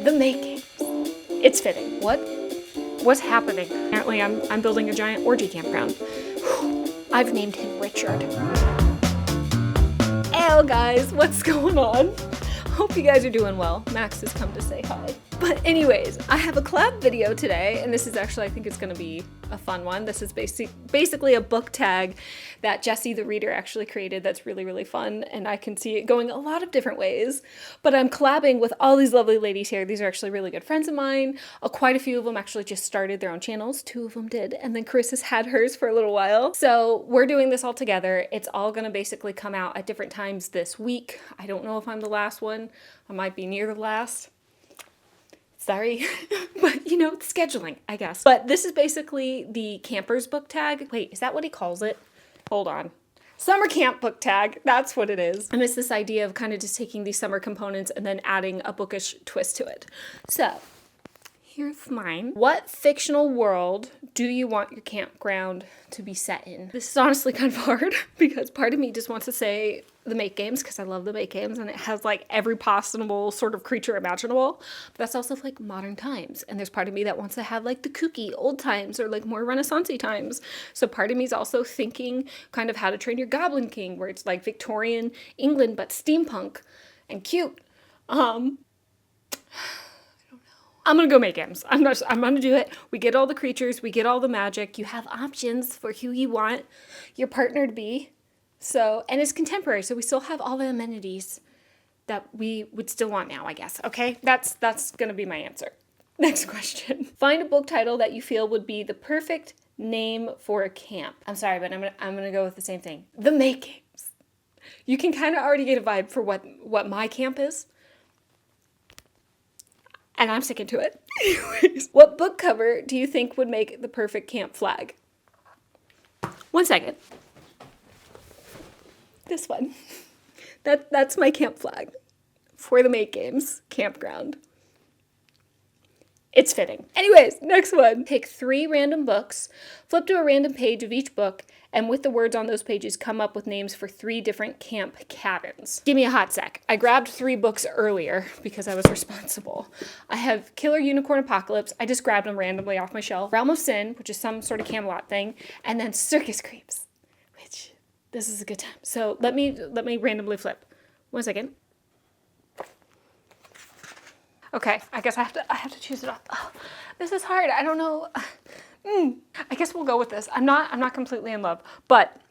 The making. It's fitting. What's happening? Apparently I'm building a giant orgy campground. I've named him Richard. Hey guys, what's going on? Hope you guys are doing well. Max has come to say hi. But anyways, I have a collab video today, and this is actually, I think it's gonna be a fun one. This is basically a book tag that Jessie the reader actually created that's really, really fun, and I can see it going a lot of different ways. But I'm collabing with all these lovely ladies here. These are actually really good friends of mine. Quite a few of them actually just started their own channels. 2 of them did, and then Chris has had hers for a little while. So we're doing this all together. It's all gonna basically come out at different times this week. I don't know if I'm the last one. I might be near the last. Sorry, but you know, scheduling, I guess. But this is basically the camper's book tag. Wait, is that what he calls it? Hold on. Summer camp book tag, that's what it is. And it's this idea of kind of just taking these summer components and then adding a bookish twist to it. So, here's mine. What fictional world do you want your campground to be set in? This is honestly kind of hard because part of me just wants to say the Make Games because I love the Make Games and it has like every possible sort of creature imaginable. But that's also like modern times. And there's part of me that wants to have like the kooky old times or like more Renaissance-y times. So part of me is also thinking kind of How to Train Your Goblin King where it's like Victorian England but steampunk and cute. I'm gonna go Make Games. I'm gonna do it. We get all the creatures, we get all the magic. You have options for who you want your partner to be. So, and it's contemporary, so we still have all the amenities that we would still want now, I guess. Okay, that's gonna be my answer. Next question. Find a book title that you feel would be the perfect name for a camp. I'm sorry, but I'm gonna go with the same thing. The Make Games. You can kind of already get a vibe for what my camp is. And I'm sticking to it. Anyways, what book cover do you think would make the perfect camp flag? 1 second. This one. That's my camp flag for the Make Games campground. It's fitting. Anyways, next one. Pick 3 random books, flip to a random page of each book, and with the words on those pages, come up with names for 3 different camp cabins. Give me a hot sec. I grabbed 3 books earlier because I was responsible. I have Killer Unicorn Apocalypse. I just grabbed them randomly off my shelf. Realm of Sin, which is some sort of Camelot thing, and then Circus Creeps, which this is a good time. So let me randomly flip. 1 second. Okay, I guess I have to choose it off. Oh, this is hard. I don't know. I guess we'll go with this. I'm not completely in love, but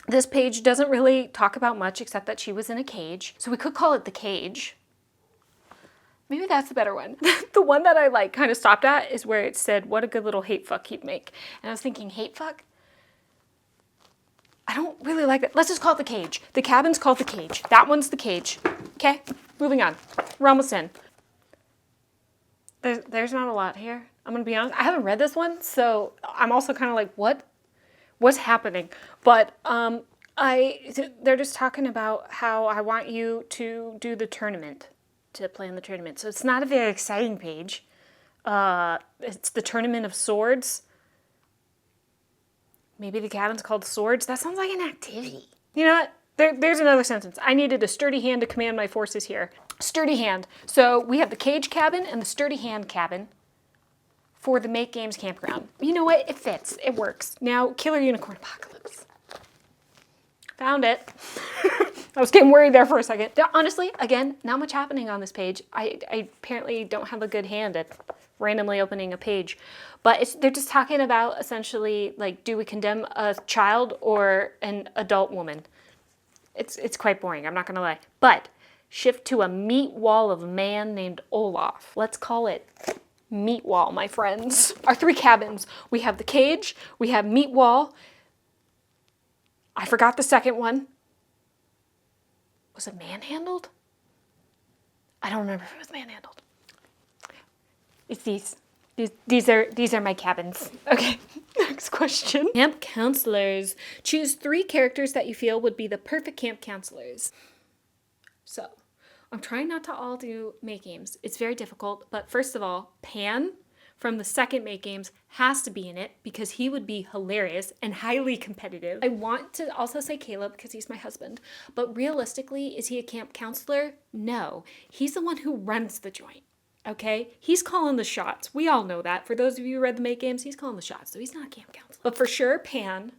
this page doesn't really talk about much except that she was in a cage. So we could call it The Cage. Maybe that's the better one. The one that I like kind of stopped at is where it said, what a good little hate fuck he'd make. And I was thinking, hate fuck? I don't really like that. Let's just call it The Cage. The cabin's called The Cage. That one's The Cage. Okay, moving on. We're almost in. There's not a lot here. I'm gonna be honest. I haven't read this one, so I'm also kind of like, what's happening? But they're just talking about how I want you to do the tournament, to play in the tournament. So it's not a very exciting page. It's the Tournament of Swords. Maybe the cabin's called Swords. That sounds like an activity. You know what? There's another sentence. I needed a sturdy hand to command my forces here. Sturdy hand. So we have the Cage cabin and the Sturdy hand cabin for the Make Games campground. You know what? It fits. It works. Now, Killer Unicorn Apocalypse. Found it. I was getting worried there for a second. Honestly, again, not much happening on this page. I apparently don't have a good hand at randomly opening a page. But they're just talking about essentially, like, do we condemn a child or an adult woman? It's quite boring, I'm not gonna lie. But shift to a meat wall of a man named Olaf. Let's call it Meat Wall, my friends. Our 3 cabins. We have the Cage, we have Meat Wall. I forgot the second one. Was it Manhandled? I don't remember if it was Manhandled. It's these. These are my cabins. Okay, next question. Camp counselors. Choose 3 characters that you feel would be the perfect camp counselors. So, I'm trying not to all do Make Games. It's very difficult, but first of all, Pan from the second Make Games has to be in it because he would be hilarious and highly competitive. I want to also say Caleb because he's my husband, but realistically, is he a camp counselor? No, he's the one who runs the joint. Okay? He's calling the shots. We all know that. For those of you who read the Make Games, he's calling the shots. So he's not a camp counselor. But for sure, Pan.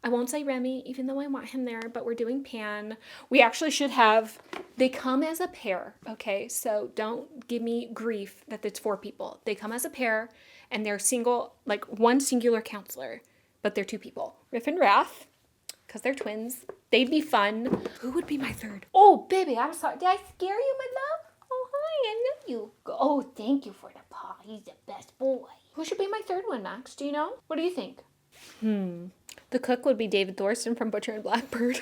I won't say Remy, even though I want him there, but we're doing Pan. We actually should have, they come as a pair, okay? So don't give me grief that it's 4 people. They come as a pair, and they're single, like one singular counselor, but they're 2 people. Riff and Wrath, because they're twins. They'd be fun. Who would be my third? Oh, baby, I'm sorry. Did I scare you, my love? Oh, hi, I know you. Oh, thank you for the paw. He's the best boy. Who should be my third one, Max? Do you know? What do you think? The cook would be David Thorson from Butcher and Blackbird.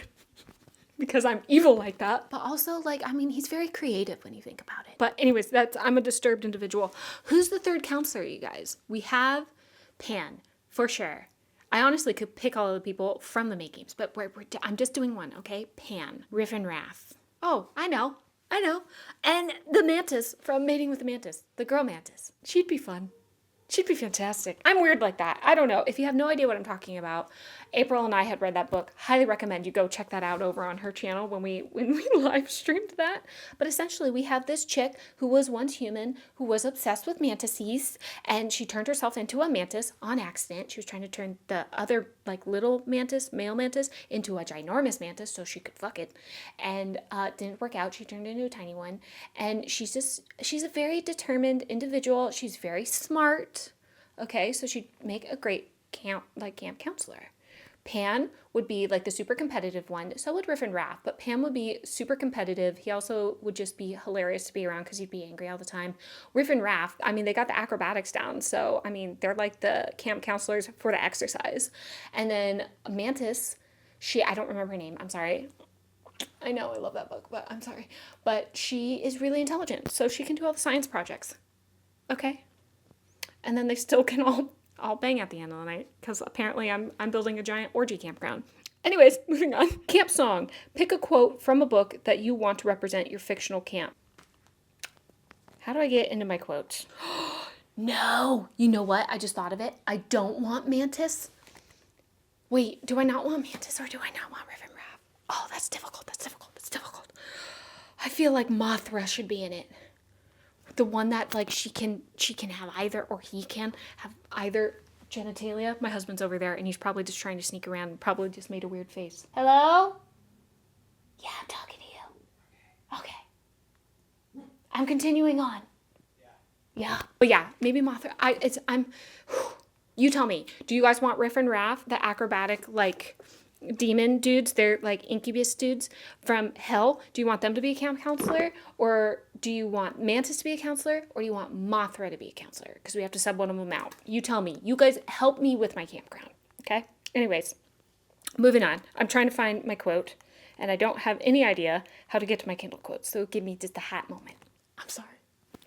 Because I'm evil like that. But also, like, I mean, he's very creative when you think about it. But anyways, I'm a disturbed individual. Who's the third counselor, you guys? We have Pan, for sure. I honestly could pick all of the people from the Make Games, but I'm just doing one, okay? Pan, Riff and Wrath. Oh, I know. And the Mantis from Mating with the Mantis. The girl Mantis. She'd be fun. She'd be fantastic. I'm weird like that. I don't know. If you have no idea what I'm talking about, April and I had read that book. Highly recommend you go check that out over on her channel when we live streamed that. But essentially, we have this chick who was once human, who was obsessed with mantises, and she turned herself into a mantis on accident. She was trying to turn the other, like, little mantis, male mantis, into a ginormous mantis so she could fuck it. And it didn't work out. She turned into a tiny one. And she's a very determined individual. She's very smart. Okay, so she'd make a great camp counselor. Pan would be like the super competitive one. So would Riff and Wrath, but Pan would be super competitive. He also would just be hilarious to be around because he'd be angry all the time. Riff and Wrath, I mean, they got the acrobatics down. So, I mean, they're like the camp counselors for the exercise. And then Mantis, I don't remember her name. I'm sorry. I know I love that book, but I'm sorry. But she is really intelligent. So she can do all the science projects. Okay. And then they still can all bang at the end of the night because apparently I'm building a giant orgy campground. Anyways, moving on. Camp song. Pick a quote from a book that you want to represent your fictional camp. How do I get into my quotes? No. You know what? I just thought of it. I don't want Mantis. Wait, do I not want Mantis or do I not want Riff and Wrath? Oh, that's difficult. I feel like Mothra should be in it. The one that, like, she can have either, or he can have either genitalia. My husband's over there, and he's probably just trying to sneak around and probably just made a weird face. Hello? Yeah, I'm talking to you. Okay. I'm continuing on. Yeah. But yeah, maybe Mothra. You tell me. Do you guys want Riff and Wrath, the acrobatic, like, demon dudes? They're like incubus dudes from hell. Do you want them to be a camp counselor, or do you want Mantis to be a counselor, or do you want Mothra to be a counselor? Because we have to sub one of them out. You tell me. You guys help me with my campground. Okay? Anyways, moving on. I'm trying to find my quote, and I don't have any idea how to get to my Kindle quotes. So give me just a hat moment. I'm sorry.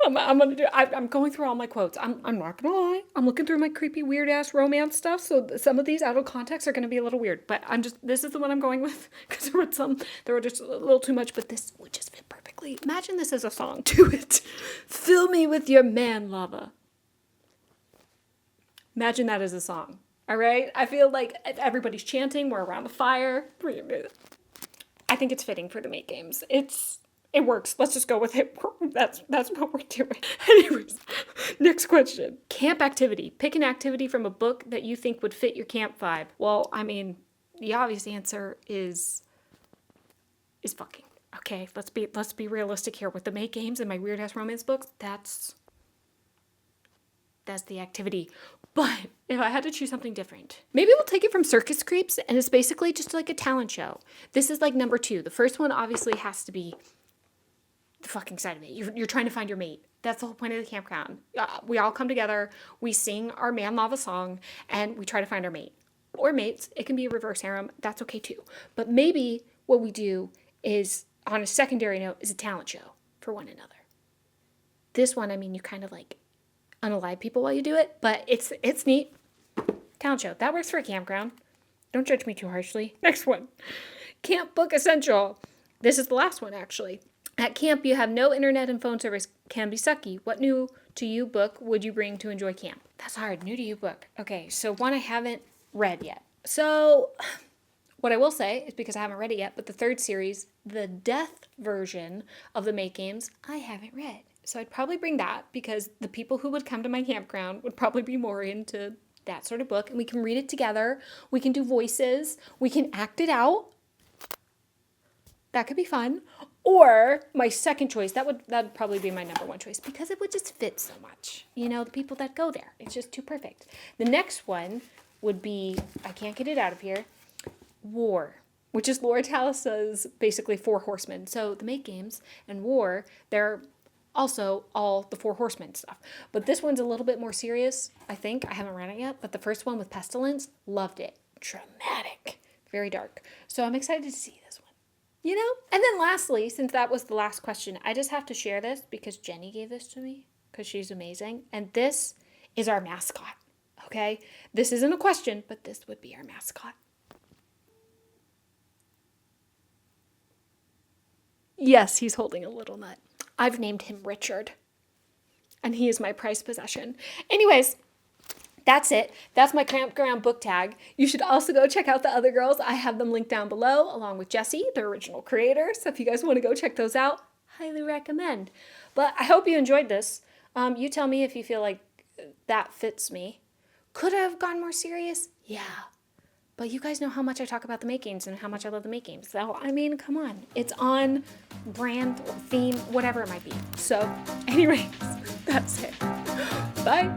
I'm going through all my quotes. I'm not gonna lie. I'm looking through my creepy, weird ass romance stuff. So some of these out of context are gonna be a little weird. But this is the one I'm going with because there were just a little too much. But this would just fit perfectly. Imagine this as a song. Do it. Fill me with your man lava. Imagine that as a song. All right. I feel like everybody's chanting. We're around the fire. I think it's fitting for the Make Games. It works. Let's just go with it. That's what we're doing. Anyways, next question. Camp activity. Pick an activity from a book that you think would fit your camp vibe. Well, I mean, the obvious answer is fucking. Okay, let's be realistic here. With the Make Games and my weird ass romance books, that's the activity. But if I had to choose something different, maybe we'll take it from Circus Creeps, and it's basically just like a talent show. This is like number 2. The first one obviously has to be the fucking side of it. You're trying to find your mate. That's the whole point of the campground. We all come together, we sing our man lava song, and we try to find our mate. Or mates. It can be a reverse harem. That's okay too. But maybe what we do is, on a secondary note, is a talent show for one another. This one, I mean, you kind of like unalive people while you do it, but it's neat. Talent show. That works for a campground. Don't judge me too harshly. Next one. Camp book essential. This is the last one, actually. At camp, you have no internet and phone service. Can be sucky. What new to you book would you bring to enjoy camp? That's hard. New to you book. Okay, so one I haven't read yet. So what I will say is, because I haven't read it yet, but the third series, the death version of the Make Games, I haven't read. So I'd probably bring that because the people who would come to my campground would probably be more into that sort of book. And we can read it together. We can do voices. We can act it out. That could be fun. Or my second choice, that'd probably be my number one choice because it would just fit so much. You know, the people that go there. It's just too perfect. The next one would be, I can't get it out of here, War, which is Laura Talisa's basically Four Horsemen. So the Make Games and War, they're also all the Four Horsemen stuff. But this one's a little bit more serious, I think. I haven't read it yet, but the first one with Pestilence, loved it. Dramatic. Very dark. So I'm excited to see this one. You know? And then lastly, since that was the last question, I just have to share this because Jenny gave this to me because she's amazing. And this is our mascot. Okay? This isn't a question, but this would be our mascot. Yes, he's holding a little nut. I've named him Richard. And he is my prized possession. Anyways, that's it. That's my campground book tag. You should also go check out the other girls. I have them linked down below, along with Jessie, the original creator. So if you guys want to go check those out, highly recommend. But I hope you enjoyed this. You tell me if you feel like that fits me. Could I have gone more serious? Yeah. But you guys know how much I talk about the Make Games and how much I love the Make Games. So, I mean, come on. It's on brand or theme, whatever it might be. So, anyways, that's it. Bye.